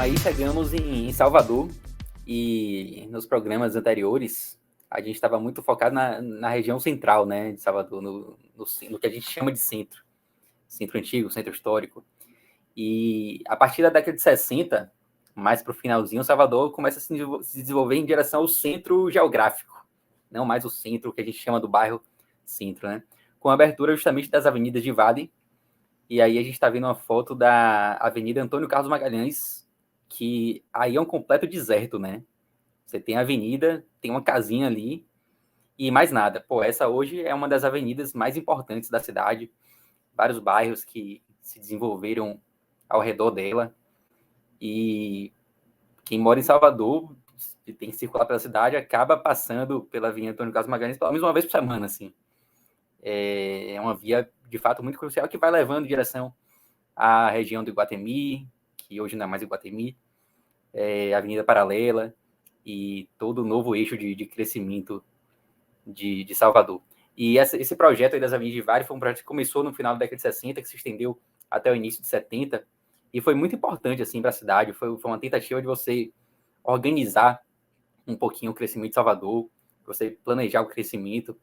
Aí chegamos em Salvador e nos programas anteriores a gente estava muito focado na região central, né, de Salvador, no que a gente chama de centro. Centro antigo, centro histórico. E a partir da década de 60, mais para o finalzinho, Salvador começa a se desenvolver em direção ao centro geográfico, não mais o centro que a gente chama do bairro centro, né? Com a abertura justamente das avenidas de Vale. E aí a gente está vendo uma foto da Avenida Antônio Carlos Magalhães, que aí é um completo deserto, né? Você tem a avenida, tem uma casinha ali e mais nada. Pô, essa hoje é uma das avenidas mais importantes da cidade. Vários bairros que se desenvolveram ao redor dela. E quem mora em Salvador e tem que circular pela cidade acaba passando pela Avenida Antônio Carlos Magalhães pelo menos uma vez por semana, assim. É uma via, de fato, muito crucial que vai levando em direção à região do Iguatemi, que hoje não é mais Iguatemi, Avenida Paralela e todo o novo eixo de crescimento de Salvador. E esse projeto aí das Avenidas de Vale foi um projeto que começou no final da década de 60, que se estendeu até o início de 70, e foi muito importante assim, para a cidade. Foi uma tentativa de você organizar um pouquinho o crescimento de Salvador, você planejar o crescimento,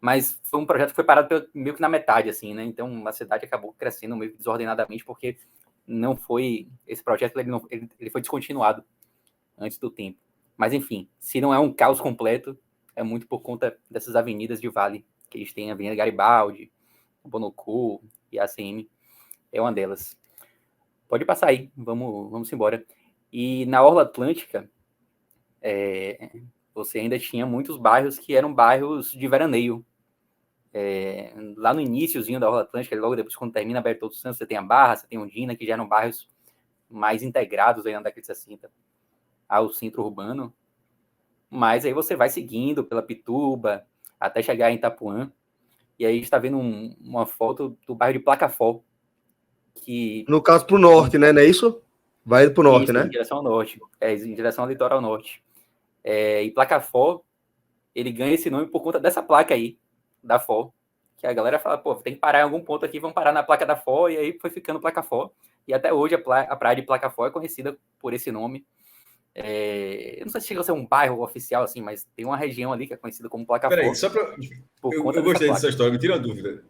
mas foi um projeto que foi parado meio que na metade, assim, né? Então a cidade acabou crescendo meio que desordenadamente, porque não foi... Esse projeto ele foi descontinuado antes do tempo. Mas enfim, se não é um caos completo, é muito por conta dessas avenidas de Vale, que eles têm a Avenida Garibaldi, Bonocô e a ACM, é uma delas. Pode passar aí, vamos embora. E na Orla Atlântica, você ainda tinha muitos bairros que eram bairros de veraneio. Lá no iníciozinho da Orla Atlântica, logo depois, quando termina a Bertoldo Santos, você tem a Barra, você tem Ondina, que já eram bairros mais integrados aí na década de 60 ao centro urbano. Mas aí você vai seguindo pela Pituba, até chegar em Itapuã, e aí a gente está vendo uma foto do bairro de Placafó, que... No caso, para o norte, né? Não é isso? Vai para o norte, isso, né? em direção ao norte. Em direção ao litoral norte. E Placafó, ele ganha esse nome por conta dessa placa aí, da Fó, que a galera fala, pô, tem que parar em algum ponto aqui, vamos parar na placa da Fó, e aí foi ficando Placafó. E até hoje a praia de Placafó é conhecida por esse nome. Eu não sei se chega a ser um bairro oficial, assim, mas tem uma região ali que é conhecida como Placafó. Peraí, só para... Eu gostei dessa história, me tira uma dúvida.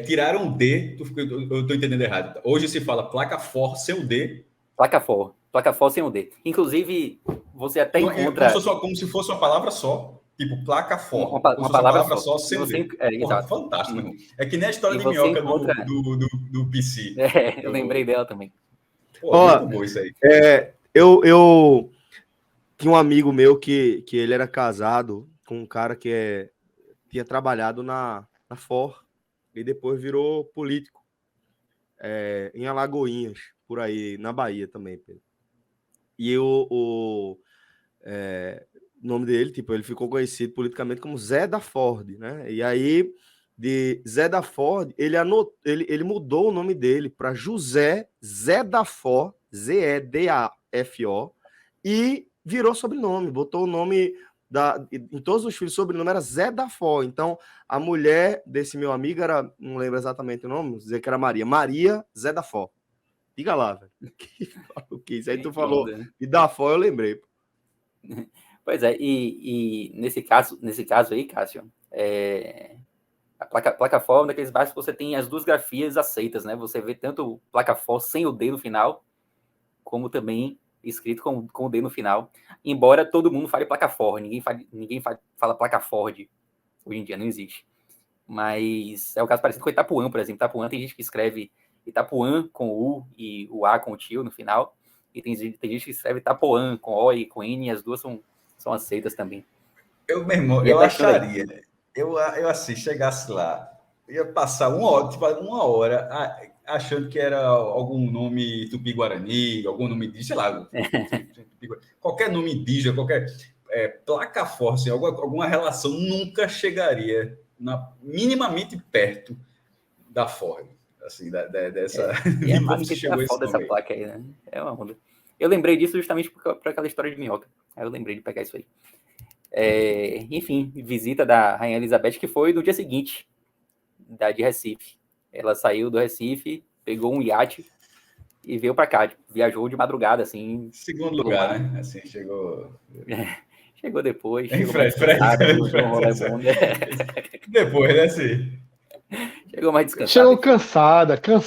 Tiraram o D, eu estou entendendo errado. Hoje se fala Placafó sem o D. Placafó sem o D. Inclusive, você até encontra... Como se fosse uma palavra só. Tipo, Placafó. Uma palavra só sem o D. Porra, exato. Fantástico. É que nem a história de minhoca do PC. Eu lembrei dela também. Pô, muito bom isso aí. Eu tinha um amigo meu que ele era casado com um cara que tinha trabalhado na Ford e depois virou político em Alagoinhas, por aí, na Bahia também, Pedro. E o nome dele, tipo, ele ficou conhecido politicamente como Zé da Ford, né? E aí, de Zé da Ford, ele mudou o nome dele para José Zé da Ford, Zedafo, e virou sobrenome, botou o nome em todos os filhos, o sobrenome era Zé da Fó. Então, a mulher desse meu amigo era, não lembro exatamente o nome, dizer que era Maria Zé da Fó. Diga lá, velho. Que isso aí tu falou Onda, né? E da Fó eu lembrei. Pois é, e nesse caso aí, Cássio, a Placafó é um daqueles bairros que você tem as duas grafias aceitas, né? Você vê tanto Placafó sem o D no final, como também escrito com o D no final. Embora todo mundo fale Placafó, ninguém fala Placaford hoje em dia, não existe. Mas é o caso parecido com Itapuã, por exemplo. Itapuã tem gente que escreve Itapuã com U e o A com o tio no final, e tem gente que escreve Itapuã com O e com N, e as duas são aceitas também. Meu irmão, eu acharia, eu assim, chegasse lá, ia passar uma hora achando que era algum nome tupi-guarani, algum nome indígena, sei lá, qualquer nome indígena, qualquer placa forte, alguma relação nunca chegaria minimamente perto da Ford, assim, dessa... E é massa que tira foda dessa placa aí, né? É uma onda. Eu lembrei disso justamente por aquela história de minhoca. Aí eu lembrei de pegar isso aí. Enfim, visita da Rainha Elizabeth, que foi no dia seguinte de Recife. Ela saiu do Recife, pegou um iate e veio para cá, tipo, viajou de madrugada, assim. Segundo lugar, né? Assim, chegou... Chegou depois, Hein, chegou mais descansada, curtiu um rolê bom, né? Depois, né, sim. Chegou mais descansada. Chegou cansada. Chegou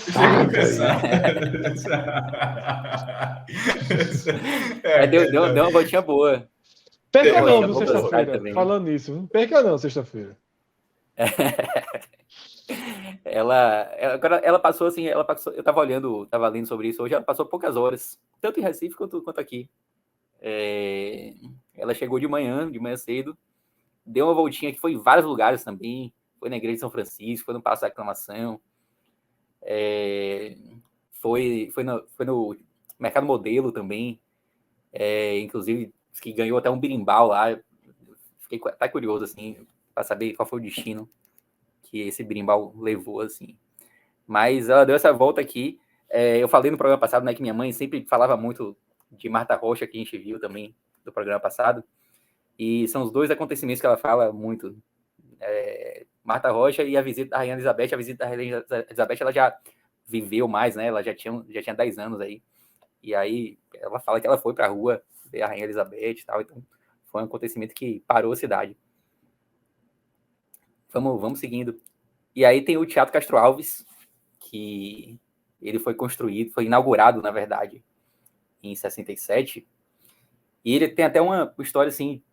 Mas deu uma voltinha boa. Perca Poxa, não, viu, vou gostar sexta-feira. também. Falando nisso, não perca não, sexta-feira. Ela passou assim, eu tava lendo sobre isso hoje, ela passou poucas horas, tanto em Recife quanto aqui. Ela chegou de manhã cedo, deu uma voltinha que foi em vários lugares também, foi na igreja de São Francisco, foi no Paço da Aclamação, foi no Mercado Modelo também, inclusive que ganhou até um birimbau lá. Fiquei até curioso assim para saber qual foi o destino que esse birimbau levou, assim. Mas ela deu essa volta aqui. Eu falei no programa passado, né, que minha mãe sempre falava muito de Marta Rocha, que a gente viu também do programa passado. E são os dois acontecimentos que ela fala muito. Marta Rocha e a visita da Rainha Elizabeth. A visita da Rainha Elizabeth, ela já viveu mais, né? Ela já tinha 10 anos aí. E aí ela fala que ela foi para a rua ver a Rainha Elizabeth e tal. Então foi um acontecimento que parou a cidade. Vamos seguindo. E aí tem o Teatro Castro Alves, que ele foi inaugurado, na verdade, em 67. E ele tem até uma história, assim,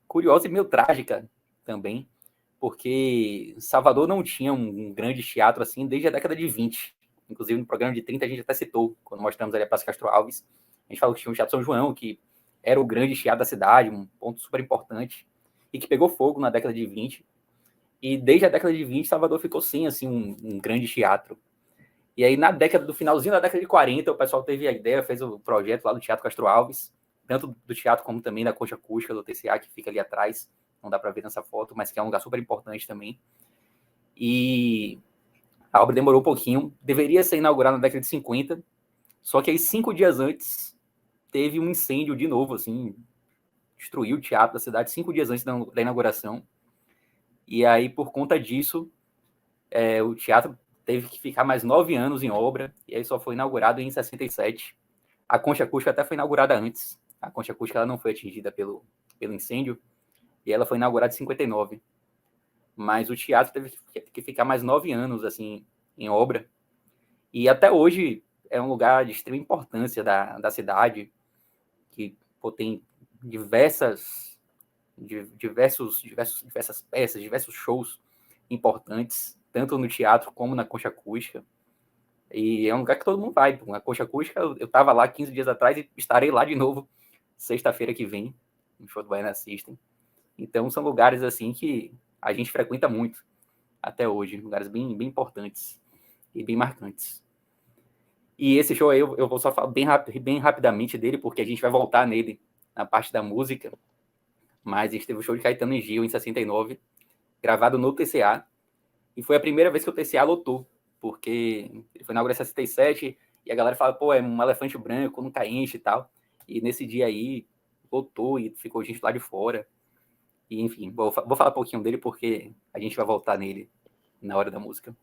curiosa e meio trágica também, porque Salvador não tinha um grande teatro, assim, desde a década de 20. Inclusive, no programa de 30, a gente até citou, quando mostramos ali a Praça Castro Alves, a gente falou que tinha o Teatro São João, que era o grande teatro da cidade, um ponto super importante, e que pegou fogo na década de 20. E desde a década de 20, Salvador ficou sem, assim, um grande teatro. E aí, do finalzinho da década de 40, o pessoal teve a ideia, fez o projeto lá do Teatro Castro Alves, tanto do teatro como também da Concha Acústica do TCA, que fica ali atrás, não dá para ver nessa foto, mas que é um lugar super importante também. E a obra demorou um pouquinho, deveria ser inaugurada na década de 50, só que aí 5 dias antes teve um incêndio de novo, assim, destruiu o teatro da cidade 5 dias antes da inauguração. E aí, por conta disso, o teatro teve que ficar mais 9 anos em obra, e aí só foi inaugurado em 67. A Concha Acústica até foi inaugurada antes. A Concha Acústica ela não foi atingida pelo incêndio, e ela foi inaugurada em 59. Mas o teatro teve que ficar mais 9 anos assim, em obra. E até hoje é um lugar de extrema importância da cidade, que tem diversas peças, diversos shows importantes, tanto no teatro como na Concha Acústica. E é um lugar que todo mundo vai. A Concha Acústica, eu estava lá 15 dias atrás e estarei lá de novo sexta-feira que vem, no show do Baiana System. Então são lugares assim que a gente frequenta muito até hoje, lugares bem, bem importantes e bem marcantes. E esse show aí eu vou só falar bem rapidamente dele, porque a gente vai voltar nele na parte da música. Mas a gente teve o show de Caetano e Gil em 69, gravado no TCA, e foi a primeira vez que o TCA lotou, porque ele foi inaugurado em 67, e a galera fala, pô, é um elefante branco, nunca enche e tal. E nesse dia aí, lotou e ficou gente lá de fora. E enfim, vou falar um pouquinho dele, porque a gente vai voltar nele na hora da música.